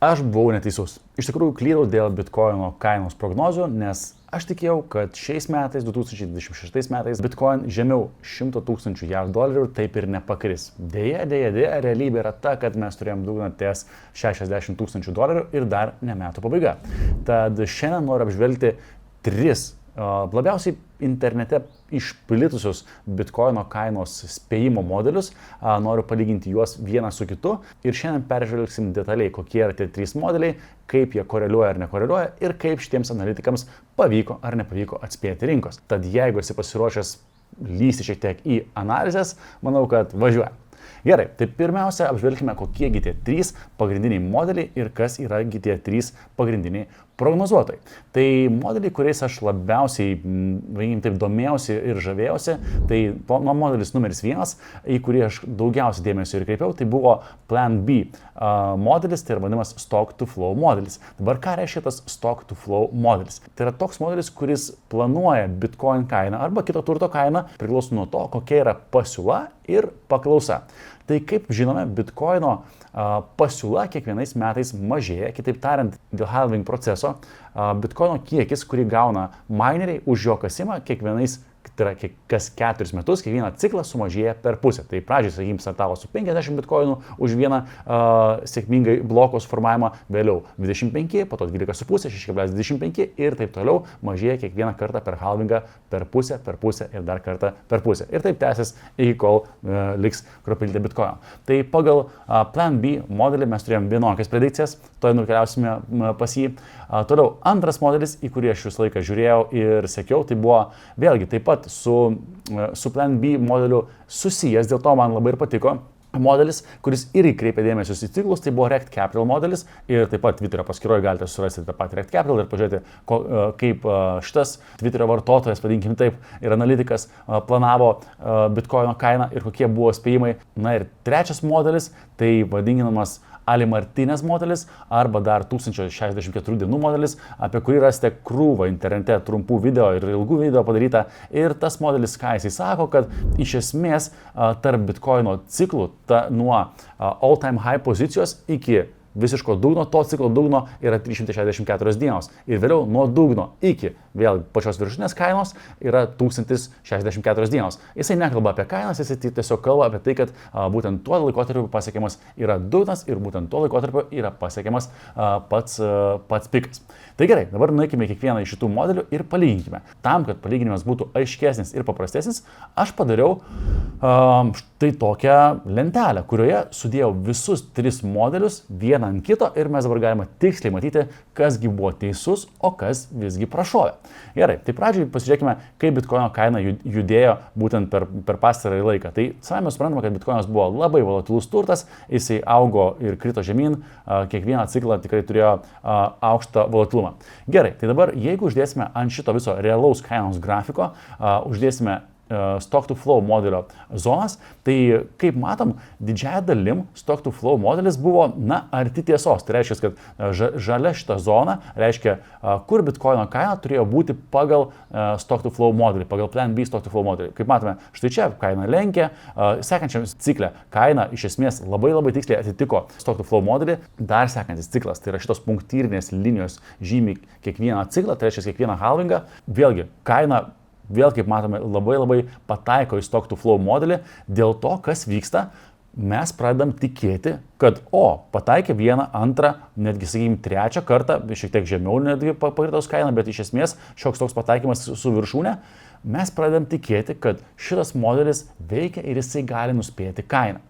Aš buvau neteisus. Iš tikrųjų klydau dėl Bitcoino kainos prognozių, nes aš tikėjau, kad šiais metais, 2026 metais, Bitcoin žemiau 100 000 JAV dolerių taip ir nepakris. Deja, realybė yra ta, kad mes turėjom dugną ties 60 000 dolerių ir dar ne metų pabaiga. Tad šiandien noriu apžvelgti 3 labiausiai internete išplitusius Bitcoino kainos spėjimo modelius, noriu palyginti juos vieną su kitu ir šiandien peržvelgsim detaliai, kokie yra tie 3 modeliai, kaip jie koreliuoja ar nekoreliuoja ir kaip šitiems analitikams pavyko ar nepavyko atspėti rinkos. Tad jeigu esi pasiruošęs lysti šiek tiek į analizės, manau, kad važiuoja. Gerai, tai pirmiausia apžvelgime, kokiegi tie 3 pagrindiniai modeliai ir kas yra tie 3 pagrindiniai prognozuotojai. Tai modeliai, kuriais aš labiausiai, taip, domėjausi ir žavėjausi, tai modelis numeris 1, į kurį aš daugiausiai dėmesio ir kreipiau, tai buvo Plan B modelis, tai yra vadinamas Stock to Flow modelis. Dabar ką reiškia tas Stock to Flow modelis? Tai yra toks modelis, kuris planuoja Bitcoin kainą arba kito turto kainą, priklauso nuo to, kokia yra pasiūla ir paklausa. Tai kaip žinome, Bitcoino pasiūla kiekvienais metais mažėja, kitaip tariant, dėl halving proceso Bitcoino kiekis, kurį gauna mineriai už jo kasimą kiekvienais, tai yra kas 4 metus, kiekvieną ciklą sumažėja per pusę. Tai pradžiai, sakykime, startavo su 50 bitkoinų už vieną sėkmingai bloko suformavimą, vėliau 25, po to 12,5, 6,25 ir taip toliau mažėja kiekvieną kartą per halvingą per pusę ir dar kartą per pusę. Ir taip tęsis iki kol liks kruopelytė bitkoino. Tai pagal Plan B modelį mes turėjom vienokias predikcijas, to nukeliausime pas jį. Toliau antras modelis, į kurį aš visą laiką žiūrėjau ir sekiau, tai buvo vėlgi taip pat su Plan B modeliu susijęs, dėl to man labai ir patiko modelis, kuris irgi kreipia dėmesio į ciklus, tai buvo Rekt Capital modelis ir taip pat Twitterio paskyroje galite surasti tą patį Rekt Capital ir pažiūrėti, kaip šitas Twitterio vartotojas, vadinkim taip, ir analitikas planavo Bitcoino kainą ir kokie buvo spėjimai. Na ir trečias modelis, tai vadinamas Ali Martinez modelis arba dar 1064 dienų modelis, apie kurį rasite krūvą internete trumpų video ir ilgų video padaryta. Ir tas modelis, ką jisai sako, kad iš esmės tarp Bitcoino ciklų nuo all-time high pozicijos iki visiško dugno, to ciklo dugno yra 364 dienos. Ir vėliau nuo dugno iki vėl pačios viršutinės kainos yra 1064 dienos. Jisai nekalba apie kainas, jisai tiesiog kalba apie tai, kad būtent tuo laikotarpiu pasiekiamas yra dugnas ir būtent tuo laikotarpiu yra pasiekiamas pats pikas. Tai gerai, dabar nueikime kiekvieną iš šitų modelių ir palyginkime. Tam, kad palyginimas būtų aiškesnis ir paprastesnis, aš padariau štai tokią lentelę, kurioje sudėjau visus 3 modelius vieną ant kito ir mes dabar galime tiksliai matyti, kasgi buvo teisus, o kas visgi prašovė. Gerai, tai pradžiai pasižiūrėkime, kaip Bitcoino kaina judėjo būtent per pastarąjį laiką. Tai savame suprantama, kad Bitcoinas buvo labai volatilus turtas, jisai augo ir krito žemyn, kiekvieną ciklą tikrai turėjo aukštą volatilumą. Gerai, tai dabar jeigu uždėsime ant šito viso realaus kainos grafiko, uždėsime Stock to Flow modelio zonas, tai kaip matom, didžiąją dalim Stock to Flow modelis buvo, arti tiesos. Tai reiškia, kad žalia šita zona reiškia, kur Bitcoino kaina turėjo būti pagal Stock to Flow modelį, pagal Plan B Stock to Flow modelį. Kaip matome, štai čia kaina lenkia, sekančiam cikle kaina iš esmės labai tiksliai atitiko Stock to Flow modelį. Dar sekantis ciklas, tai yra šitos punktyrinės linijos žymi kiekvieną ciklą, tai reiškia kiekvieną halvingą. Vėlgi, kaina kaip matome, labai pataiko į Stock to Flow modelį. Dėl to, kas vyksta, mes pradedam tikėti, kad pataikė vieną, antrą, netgi, sakykime, trečią kartą, šiek tiek žemiau netgi pakritos kaina, bet iš esmės šioks toks pataikymas su viršūne, mes pradedam tikėti, kad šitas modelis veikia ir jisai gali nuspėti kainą.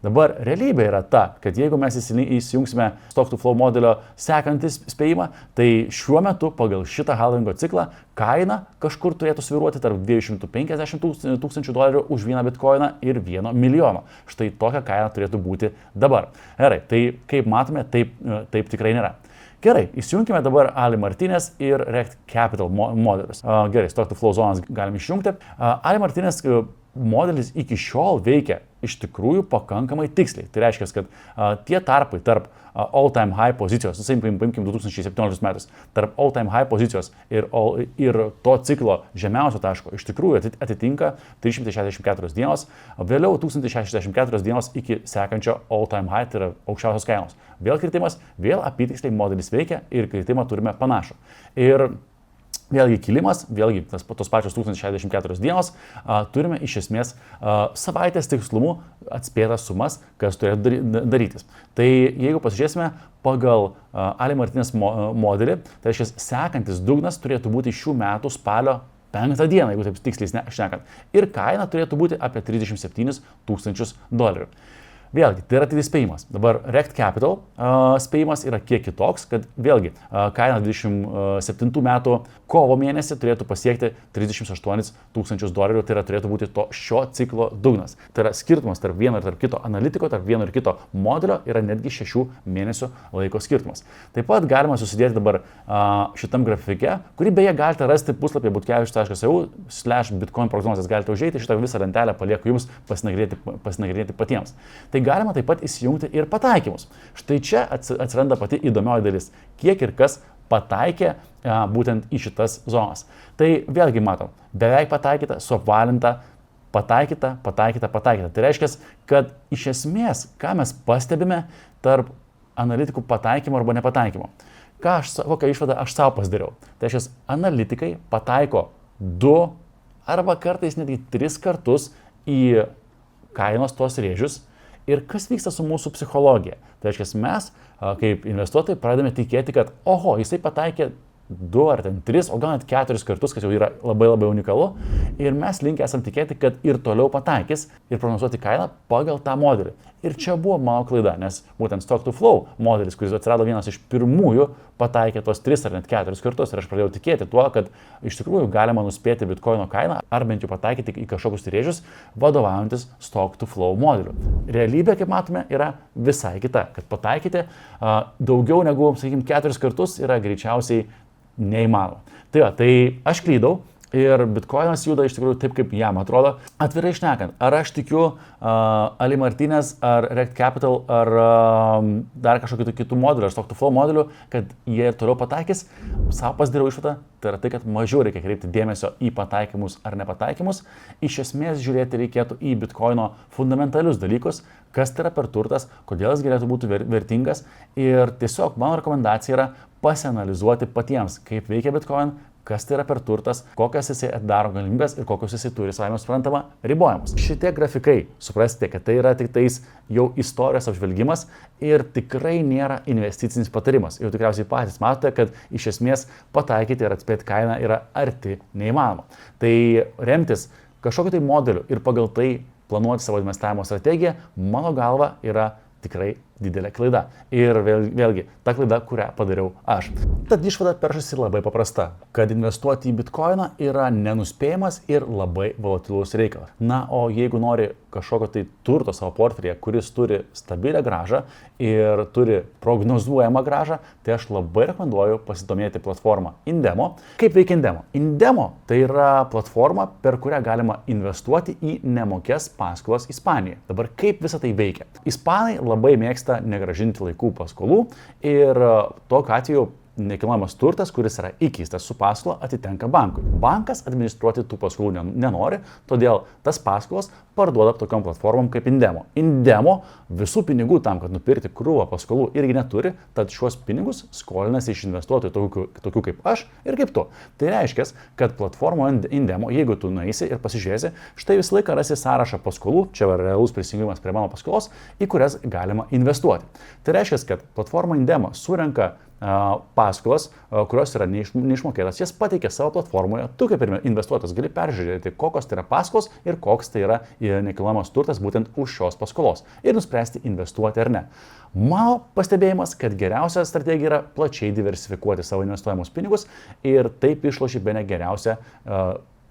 Dabar realybė yra ta, kad jeigu mes įsijungsime Stock to Flow modelio sekantį spėjimą, tai šiuo metu pagal šitą halvingo ciklą kaina kažkur turėtų svyruoti tarp 250 000 dolerių už vieną bitkoiną ir 1 milijono. Štai tokia kaina turėtų būti dabar. Gerai, tai kaip matome, taip tikrai nėra. Gerai, įsijunkime dabar Ali Martinez ir Rekt Capital modelius. Gerai, Stock to Flow zonas galim išjungti. Ali Martinez modelis iki šiol veikia iš tikrųjų pakankamai tiksliai. Tai reiškia, kad tie tarpai tarp all-time high pozicijos, paimkim 2017 metus, tarp all-time high pozicijos ir to ciklo žemiausio taško iš tikrųjų atitinka 364 dienos, vėliau 1064 dienos iki sekančio all-time high, tai yra aukščiausios kainos. Vėl kritimas, vėl apytiksliai modelis veikia ir kritimą turime panašų. Ir vėlgi kilimas, vėlgi tos pačios 1064 dienos, turime iš esmės savaitės tikslumu atspėtas sumas, kas turėtų darytis. Tai jeigu pasižiūrėsime pagal Ali Martinez modelį, tai reiškia sekantis dugnas turėtų būti šių metų spalio 5 dieną, jeigu taip tiksliai šnekant. Ir kaina turėtų būti apie $37 000. Vėlgi, tai yra tik spėjimas. Dabar Rekt Capital spėjimas yra kiek kitoks, kad vėlgi kaina 27 metų kovo mėnesį turėtų pasiekti $38 000, tai yra turėtų būti šio ciklo dugnas. Tai yra skirtumas tarp vieno ir tarp kito analitiko, tarp vieno ir kito modelio yra netgi 6 mėnesių laiko skirtumas. Taip pat galima susidėti dabar šitam grafike, kurį beje galite rasti puslapyje butkevič.eu/bitcoin prognozės, galite užeiti šitą visą lentelę, palieku jums pasinagrinėti patiems. Tai galima taip pat įsijungti ir pataikymus. Štai čia atsiranda pati įdomioji dalis, kiek ir kas pataikė būtent į šitas zonas. Tai vėlgi matom, beveik pataikyta, suapvalinta, pataikyta. Tai reiškia, kad iš esmės, ką mes pastebime tarp analitikų pataikymo arba nepataikymo. Kokią išvadą aš savo pasidariau. Tai reiškia, analitikai pataiko 2 arba kartais netgi 3 kartus į kainos tos rėžius. Ir kas vyksta su mūsų psichologija? Tai reiškia, mes kaip investuotojai pradedame tikėti, kad jisai pataikė 2 ar 3, o gal net 4 kartus, kas jau yra labai unikalu. Ir mes linkę esam tikėti, kad ir toliau pataikys ir prognozuoti kainą pagal tą modelį. Ir čia buvo mano klaida, nes būtent Stock to Flow modelis, kuris atsirado vienas iš pirmųjų, pataikė tos 3 ar net 4 kartus. Ir aš pradėjau tikėti tuo, kad iš tikrųjų galima nuspėti bitkoino kainą ar bent jau pataikyti į kažkokius rėžius, vadovaujantis Stock to Flow modeliu. Realybė, kaip matome, yra visai kita. Kad pataikyti daugiau negu, sakykime, 4 kartus yra greičiausiai neįmanoma. Tai aš klydau. Ir bitkoinas juda iš tikrųjų taip, kaip jam atrodo. Atvirai šnekant, ar aš tikiu Ali Martinez, ar Rekt Capital, ar dar kažkokių kitų modelių, ar Stock to Flow modelių, kad jie ir toliau pataikys, savo pasidariau išvadą, tai yra tai, kad mažiau reikia kreipti dėmesio į pataikymus ar nepataikymus. Iš esmės žiūrėti reikėtų į bitkoino fundamentalius dalykus, kas tai yra per turtas, kodėl jis galėtų būti vertingas. Ir tiesiog mano rekomendacija yra pasianalizuoti patiems, kaip veikia bitcoin, kas tai yra per turtas, kokias jisai daro galimybės ir kokius jisai turi savaime suprantama ribojimus. Šitie grafikai, suprasite, kad tai yra tik tais jau istorijos apžvelgimas ir tikrai nėra investicinis patarimas. Jau tikriausiai patys matote, kad iš esmės pataikyti ir atspėti kainą yra arti neįmanoma. Tai remtis kažkokiu tai modeliu ir pagal tai planuoti savo investavimo strategiją, mano galva, yra tikrai didelė klaida. Ir vėlgi, ta klaida, kurią padariau aš. Tad išvada peršasi labai paprasta, kad investuoti į bitkoiną yra nenuspėjamas ir labai volatilus reikalas. Na, o jeigu nori kažkokio tai turto savo portfelyje, kuris turi stabilią grąžą ir turi prognozuojamą grąžą, tai aš labai rekomenduoju pasidomėti platformą Indemo. Kaip veikia Indemo? Indemo tai yra platforma, per kurią galima investuoti į nemokės paskolas Ispanijoje. Dabar kaip visa tai veikia? Ispanai labai mėgsta negrąžinti laikų paskolų ir tokiu atveju nekilnojamas turtas, kuris yra įkeistas su paskola, atitenka bankui. Bankas administruoti tų paskolų nenori, todėl tas paskolas parduoda tokiom platformom kaip Indemo. Indemo visų pinigų tam, kad nupirkti krūvą paskolų irgi neturi, tad šiuos pinigus skolinasi iš investuotojų tokių kaip aš ir kaip tu. Tai reiškia, kad platformoje Indemo, jeigu tu nueisi ir pasižiūrėsi, štai visą laiką rasi sąrašą paskolų, čia yra realus prisijungimas prie mano paskolos, į kurias galima investuoti. Tai reiškia, kad platforma Indemo surenka paskolas, kurios yra neišmokėtas, jas pateikia savo platformoje, tu kaip ir investuotojas gali peržiūrėti, kokios tai yra paskolos ir koks tai yra nekilnojamas turtas būtent už šios paskolos ir nuspręsti investuoti ar ne. Mano pastebėjimas, kad geriausia strategija yra plačiai diversifikuoti savo investuojamus pinigus ir taip išloši bene geriausią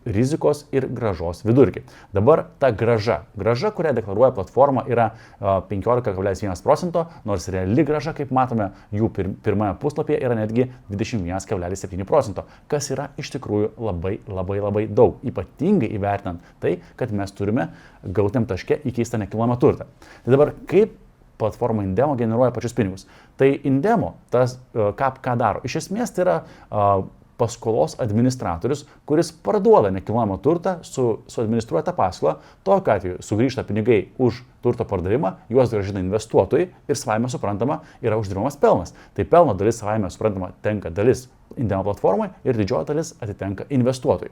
rizikos ir grąžos vidurkį. Dabar ta grąža, kurią deklaruoja platforma, yra 15,1%, nors reali grąža, kaip matome, jų pirmame puslapyje yra netgi 21,7%, kas yra iš tikrųjų labai daug, ypatingai įvertinant tai, kad mes turime galutiniam taške įkeistą nekilnojamą turtą. Tai dabar kaip platforma Indemo generuoja pačius pinigus. Tai Indemo, ką daro? Iš esmės tai yra paskolos administratorius, kuris parduoda nekilnojamą turtą, suadministruoja tą paskolą, tokiu atveju sugrįžta pinigai už turto pardavimą, juos grąžina investuotojai ir savaime suprantama yra uždirbamas pelnas. Tai pelno dalis savaime suprantama tenka dalis Indemo platformai ir didžioji dalis atitenka investuotojai.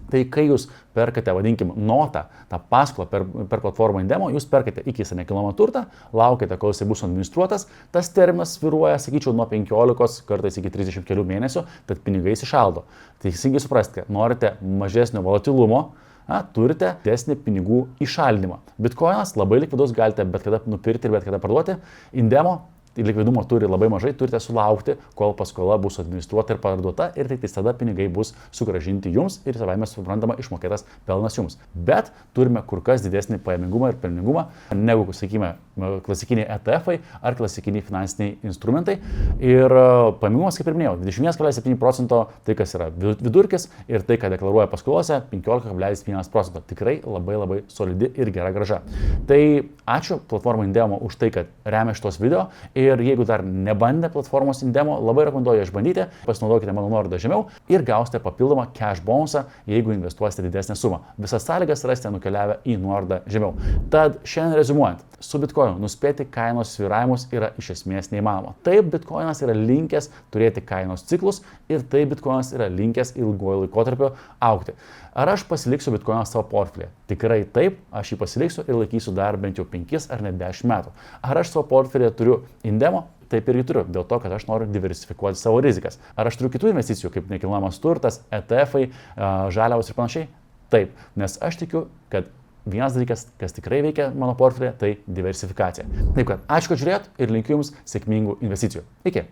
Tai kai jūs perkate, vadinkim, notą, tą paskolą per platformą Indemo, jūs perkate įkeistą nekilnojamą turtą, laukite, kol jisai bus administruotas, tas terminas svyruoja, sakyčiau, nuo 15 kartais iki 30 kelių mėnesių, tad pinigai įsišaldo. Teisingai supraskite, norite mažesnio volatilumo, turite didesnį pinigų įšaldymą. Bitcoinas labai likvidus, galite bet kada nupirkti ir bet kada parduoti. Indemo likvidumo turi labai mažai, turite sulaukti, kol paskola bus administruota ir parduota ir tik tada pinigai bus sugrąžinti jums ir savaime suprantama išmokėtas pelnas jums. Bet turime kur kas didesnį pajamingumą ir pelningumą negu, sakykime, klasikiniai ETF-ai ar klasikiniai finansiniai instrumentai. Ir pajamingumas, kaip ir minėjau, 21,7% tai, kas yra vidurkis ir tai, ką deklaruoja paskolose, 15,1%. Tikrai labai solidi ir gera grąža. Tai ačiū platformai Indemo už tai, kad remia šitos video. Ir jeigu dar nebandė platformos Indemo, labai rekomenduoju išbandyti, pasinaudokite mano nuorodą žemiau ir gausite papildomą cash bonusą, jeigu investuosite didesnę sumą. Visas sąlygas rasite nukeliavę į nuorodą žemiau. Tad šiandien rezumuojant, su Bitcoinu nuspėti kainos svyravimus yra iš esmės neįmanoma. Taip, Bitcoinas yra linkęs turėti kainos ciklus ir taip, Bitcoinas yra linkęs ilguoju laikotarpiu augti. Ar aš pasiliksiu Bitcoiną savo portfelį? Tikrai taip, aš jį pasiliksiu ir laikysiu dar bent jau 5 ar net 10 metų. Ar aš savo portfelį turiu Indemo? Taip ir jį turiu, dėl to, kad aš noriu diversifikuoti savo rizikas. Ar aš turiu kitų investicijų, kaip nekilnojamas turtas, ETF-ai, žaliavos ir panašiai? Taip, nes aš tikiu, kad vienas dalykas, kas tikrai veikia mano portfelį, tai diversifikacija. Taip kad ačiū, kad žiūrėjot ir linkiu jums sėkmingų investicijų. Iki.